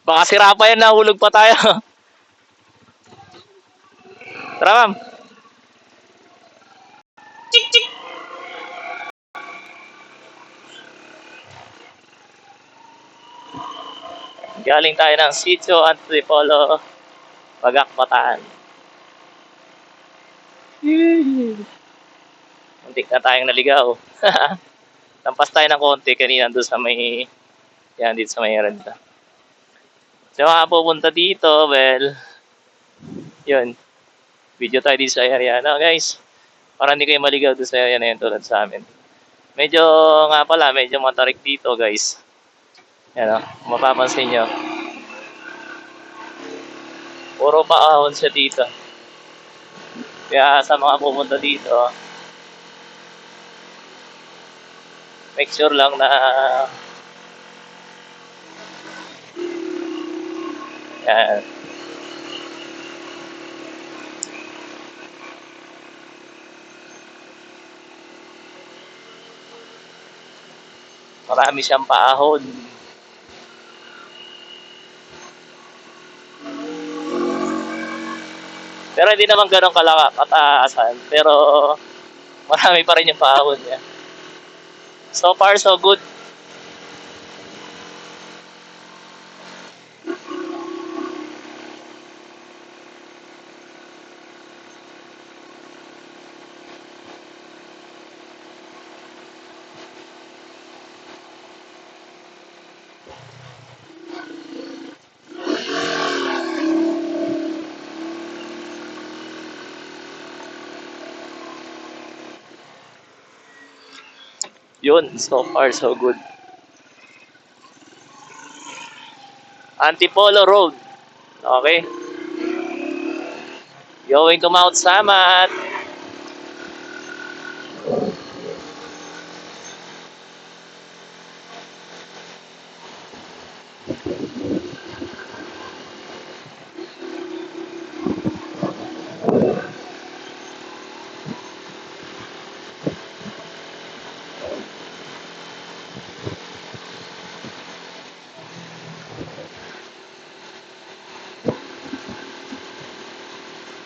Baka sira pa yan, nahulog pa tayo. Tara, ma'am. Galing tayo ng Sitio Antipolo, Bagakbataan. Muntik na tayong naligaw. Lampas tayo ng konti kanina doon sa may, yan, dito sa may renta. So, mga pupunta dito, well, yun, video tayo dito sa area na, guys. Para hindi kayo maligaw doon sa area na yun tulad sa amin. Medyo, nga pala, medyo matarik dito, guys. Yan o, mapapansin nyo. Puro paahon siya dito. Kaya sa mga pupunta dito, make sure lang na yan. Marami siyang paahon. Pero hindi naman ganun kataasan. Pero marami pa rin yung paahon niya. So far, so good. Yun, so far, so good. Antipolo Road. Okay. Going to Mount Samat.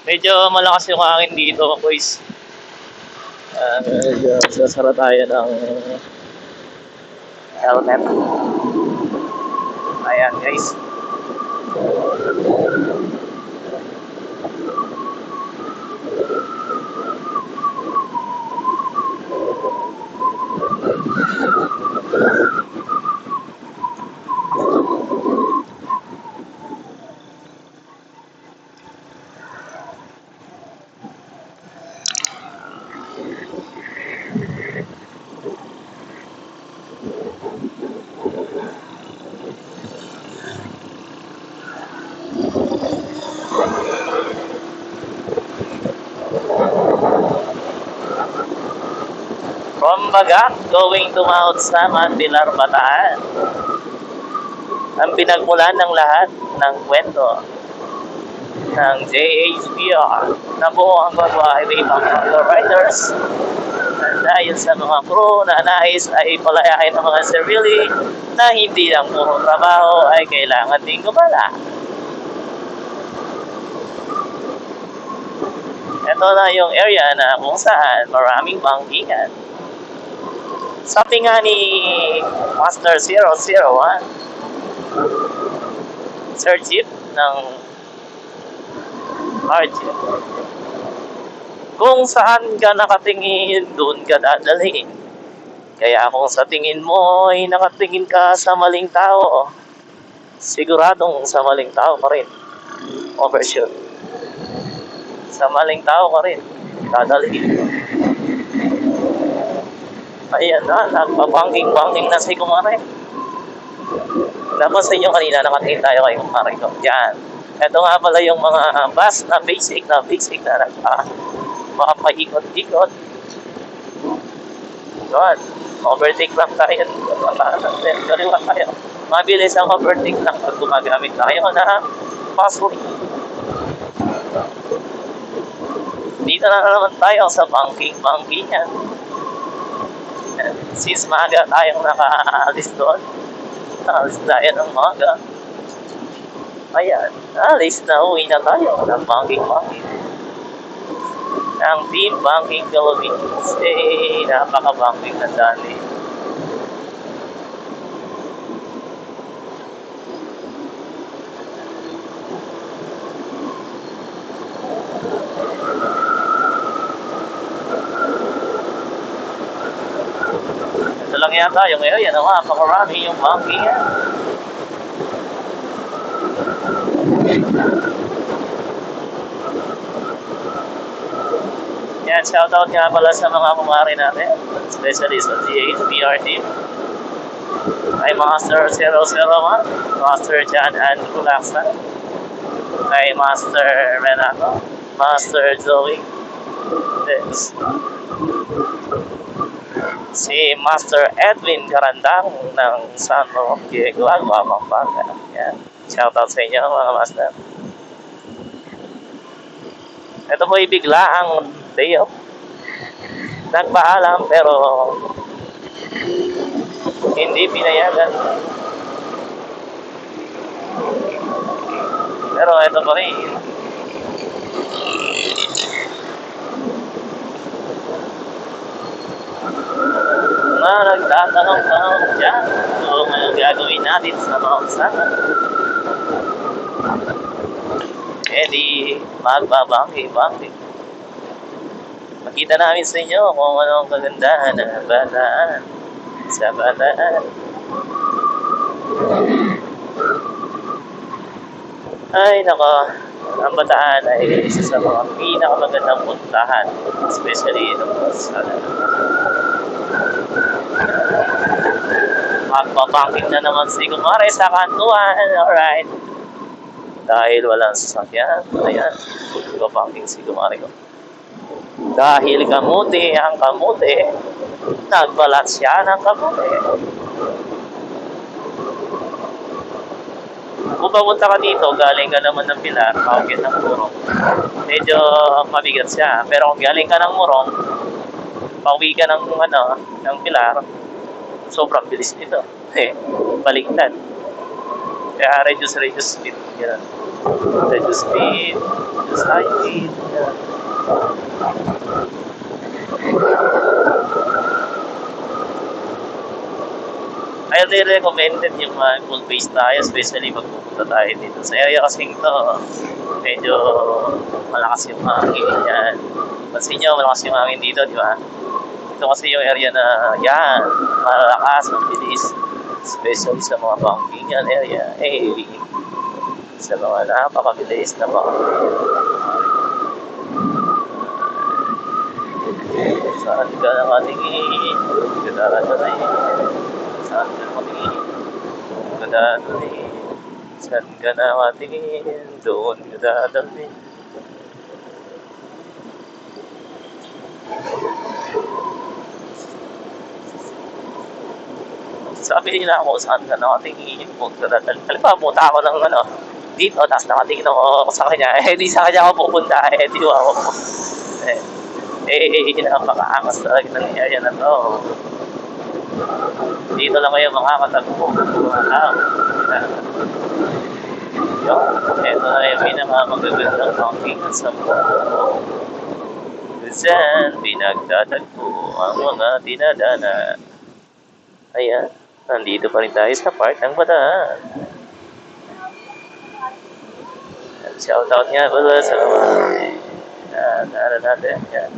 Medyo malakas yung hangin dito, boys. Medyo sasara tayo ng helmet. Ayan, guys. From Bagak, going to Mount Samat, Pilar, Bataan. Ang pinagmulan ng lahat ng kwento ng JHBR na buo ang Highway Bank Riders dahil sa mga crew na nais ay palayain ng mga sarili na hindi lang puro trabaho ay kailangan din gumala. Ito na yung area na kung saan maraming bangkingan. Sabi nga ni Master 001, Sir Chief ng Argent, kung saan ka nakatingin, doon ka dadalhin. Kaya kung sa tingin mo ay nakatingin ka sa maling tao, siguradong sa maling tao ka rin. Overshoot. Sa maling tao ka rin dadalhin. Ayan na, nagpapangking-pangking na si Kumare. Tapos sa inyo kanina, nakatingin tayo kay Kumare ko. Yan. Ito nga pala yung mga bus na basic na makapaikot-ikot. Yun. Overtake lang tayo. Kaliwa tayo. Mabilis ang overtake lang pag gumagamit tayo na password. Dito na naman tayo sa banking yan. Since maaga tayong nakaalis doon, nakalis tayo ng maaga. Ayan, alis na, uwi na tayo ng banking-banking. Ang Team Banking Philippines, napaka-banking na dali. Ito lang yata yung area na napakarami yung banking yan. Yan, shoutout nga pala sa mga kumari natin, especially sa THPR team. Kay Master 001, Master John Andrew Laksan, kay Master Renato, Master Zoe, si Master Edwin Carandang ng San Roque, Guagua, Pampanga. Yan, shoutout sa inyo mga master. Ito po ibigla ang day off. Nagpaalam pero hindi pinayagan. Pero ito pa rin. Mga nagtatanong-tanong dyan kung ano gagawin natin sa Mount Sana. Di magbabangki-bangki. Makita namin sa inyo kung anong kagandahan ng bataan sa bataan. Ay nako, ang bataan ay isa sa mga pinakamagandang puntahan, especially ito sa magbabangking na naman si Kumare sa kantuan. Alright, dahil walang sasakyan, ayan, magbabangking si Kumare ko. Dahil kamuti ang kamuti, nagbalat siya ng kamuti. Kung papunta ka dito, galing ka naman ng Pilar, pauwi ng Murong, medyo mabigat siya. Pero kung galing ka ng Murong, pauwi ka ng Pilar, sobrang bilis nito. Baliktad. Kaya reduce speed. Yan. Reduce speed, reduce high speed. Yan. Highly recommended yung full base tayo, especially pag pupunta tayo dito. Sa area kasing to, medyo malakas yung hangin yan. Pansin nyo, malakas yung hangin dito, di ba? Ito kasi yung area na yan, malakas, mabilis. Especially sa mga bankingan area. Sa mga napakabilis na banking. Saan ka na matingin? Saan ka matingin? Saan ka na matingin? Doon ka dadalhin. Sabi nila ako, saan ka na matingin? Doon ka dadalhin. Halimbawa, pumunta ako ng dito, tapos nakatingin ako sa kanya. Di sa kanya ako pupunta. Di ba ako? Napakaangas talaga ng area na to. Dito lang kayo makakatagpo ng mga tao. Ito na yung pinakamagagandang bankingan sa mundo. Diyan pinagtatagpo ang mga dinadana. Ayan, nandito pa rin tayo sa part ng Bataan. Shoutout nga pala sa mga natin. Yan.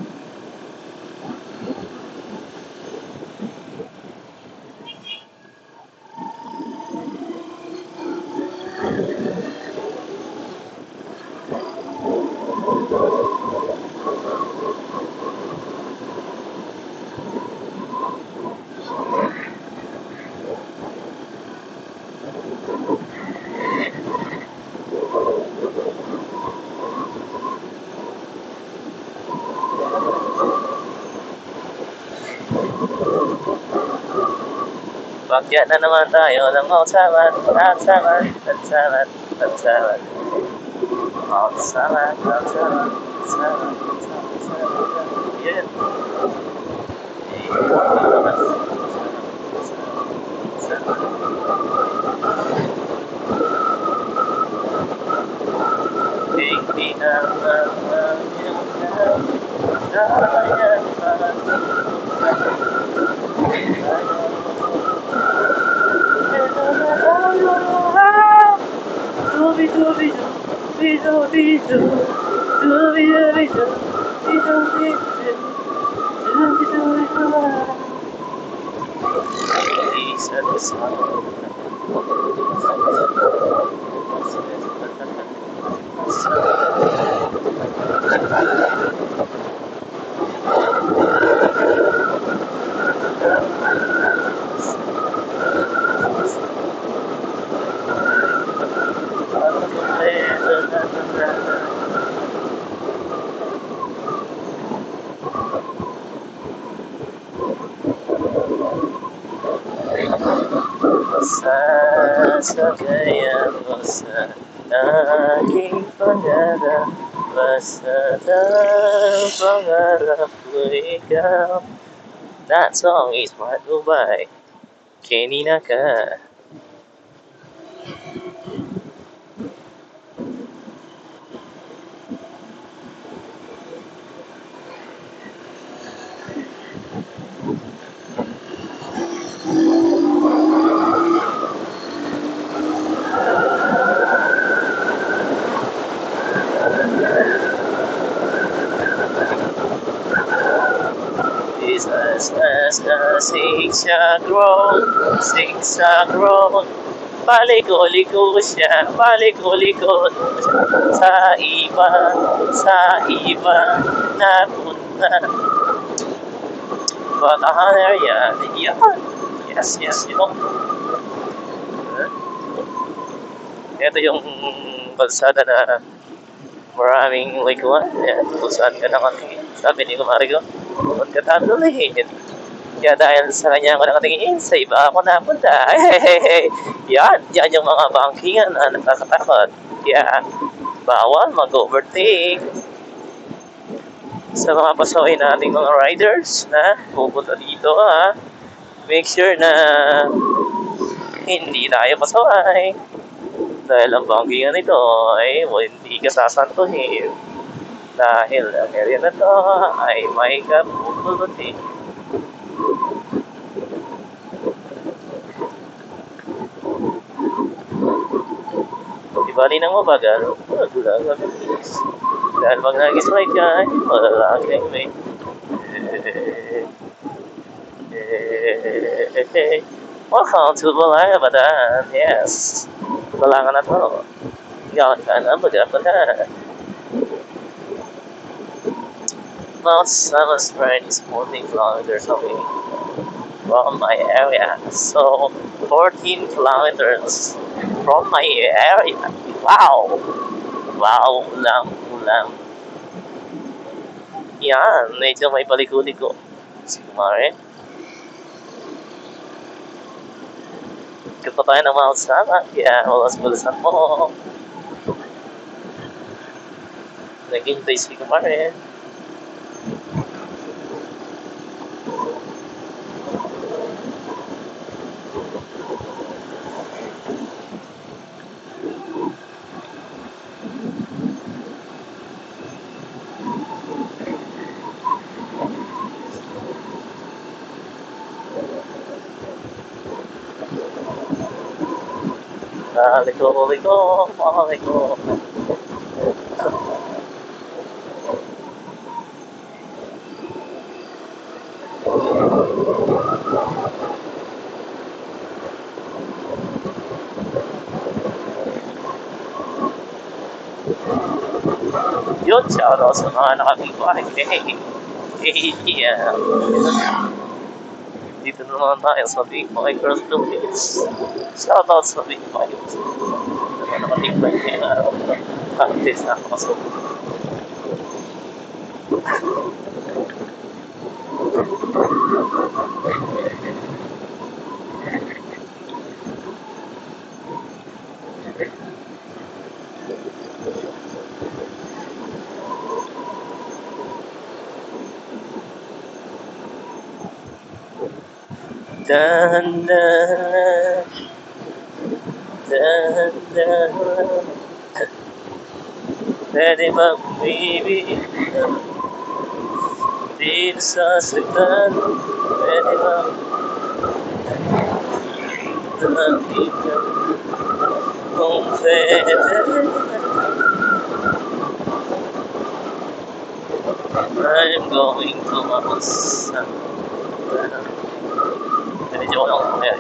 Bagya na naman tayo ng Mount Samat. Mount Samat. Yan. Sasagayan mo sa aking pangarap. Basta ang pangarap ko ikaw. That song is brought to you by Kenny Naka. Zigzag road, paliko-liko siya, paliko-liko sa iba, napunta. Batahan area, yan. Yes, yun. Ito yung balsada na maraming likuan. Kung saan ka na kami. Sabi ni kumari ko, huwag ka talulihin. Kaya dahil sa kanya ako nakatingin, sa iba ako napunta. Yan yung mga bangkingan na nakakatakot. Kaya bawal mag-overtake. Sa mga pasaway nating mga riders na pupunta dito, make sure na hindi tayo pasaway. Dahil ang bangkingan nito ay hindi ka sasantuhin. Dahil ang area na to ay may kapupulutin. Bali ng mabagal, wag lang mabilis. Dahil pag nag-slide ka, wala lang anyway. Welcome to Balanga Bataan. Yes. Balanga na to. Gawin ka na, baga. Mount Sama spread is 14 kilometers away from my area. So, 14 kilometers from my area. Wow! Ulang. Yan, medyo may paliko-liko. Si Kumare. Ito tayo ng Mount Sama. Kaya, walas-walasan mo. Naghintay si Kumare. Liko. Yun, shoutout sa mga nakakibay. Yeah. Dito naman tayo sa Big Boy Girls Philippines. Shoutout sa Big Boy. Nakatimbay niya na practice na ako masok. Dahan-dahan, pwede bang umibig? Di nasasaktan, pwede bang tanggihan kung pwede. I'm going to mamasa. Medyo ko lang kaya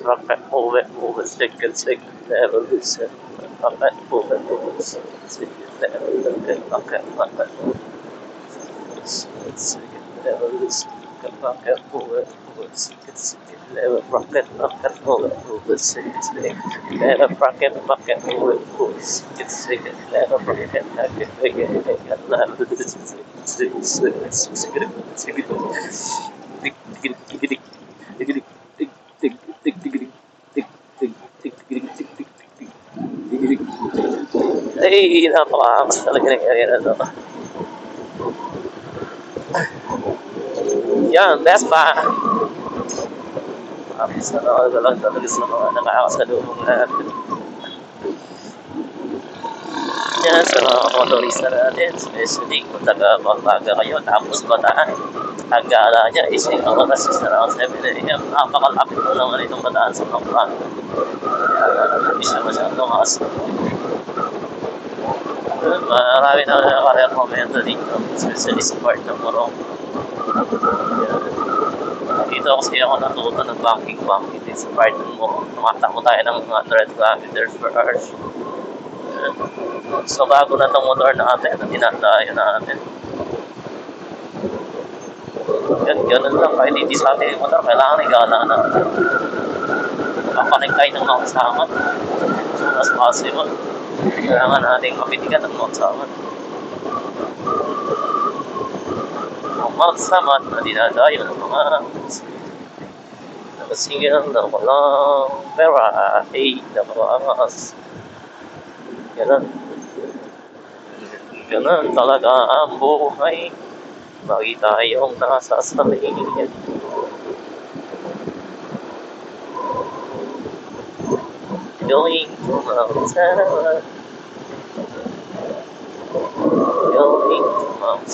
rocket, move it, stick it, never listen. Rocket, move it, stick it, never rocket, stick it, never listen. Rocket, move it, stick it, never rocket, move it, stick it, never rocket, move it, stick it, never rocket, ay, napakaangas talaga nangyari na to. Yan, best pa. Sa mga lang talaga sa mga nakakasalubong natin. Yan, sa mga motorista natin, especially kung taga-Pampaga kayo, tapos Bataan. Ang gala niya is yung oras is around 7 a.m. Napakalapit mo naman itong Bataan sa Pampanga. Hindi siya masyadong kaas. Marami na nakarekomenda dito, especially sa part ng Morong. Dito kasi ako natuto ng banking din sa part ng Morong. Tumatakbo tayo ng 100 kilometers per hour. So bago na itong motor natin, na tinatayo natin. Ganun lang, kahit hindi sa atin yung motor, kailangan igala na. Kapanig tayo ng mga kasama. So as possible, kailangan natin kapitigan ng mga kasama. Ang mga kasama na dinadayo ng mga nakasingan na walang pera, ay nakaangas. Ganun talaga ang buhay. Lagi tayong nasasabihin. Going to Mount Going to Mount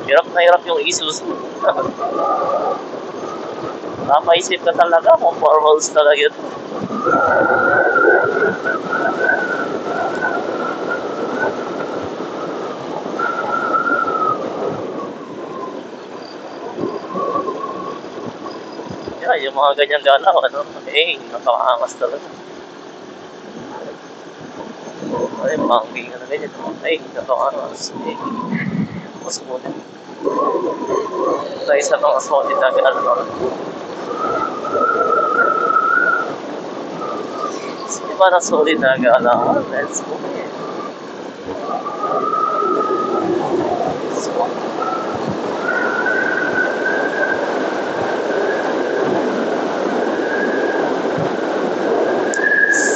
Hirap na hirap yung Isuzu. Napaisip ka talaga kung 4 holes talaga yun. Yeah, yung mga ganyan galaw, napakaangas talaga. Ay, banking na ganyan. Napakaangas. Mas muna. Dahil sa mga solid na galaw. Di ba na solid na galaw? Let's go.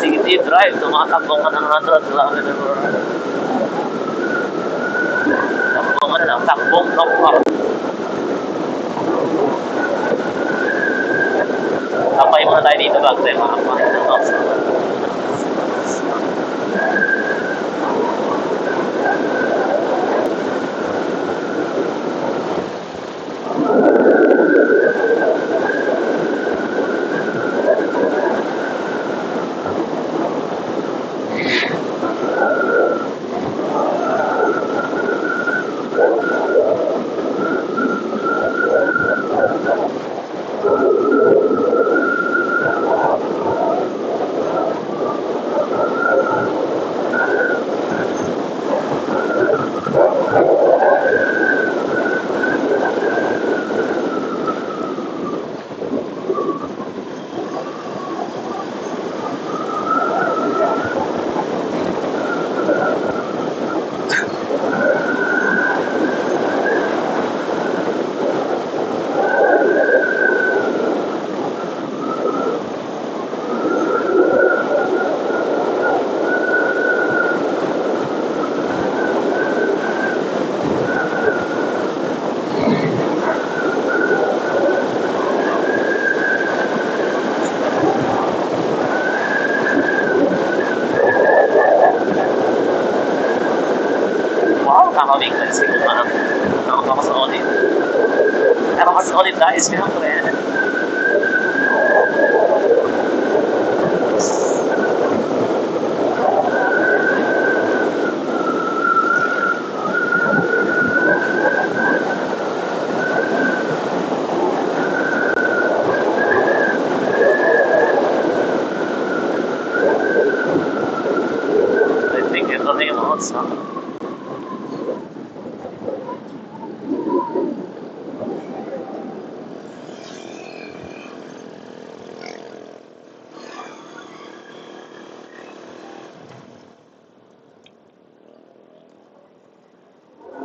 City drive, tumatakbo ka ng 100 km per hour. Takbo ka na lang, takbong kapar. Tapay muna tayo dito bago tayo makapakit ng box. ulit tayo siyempre.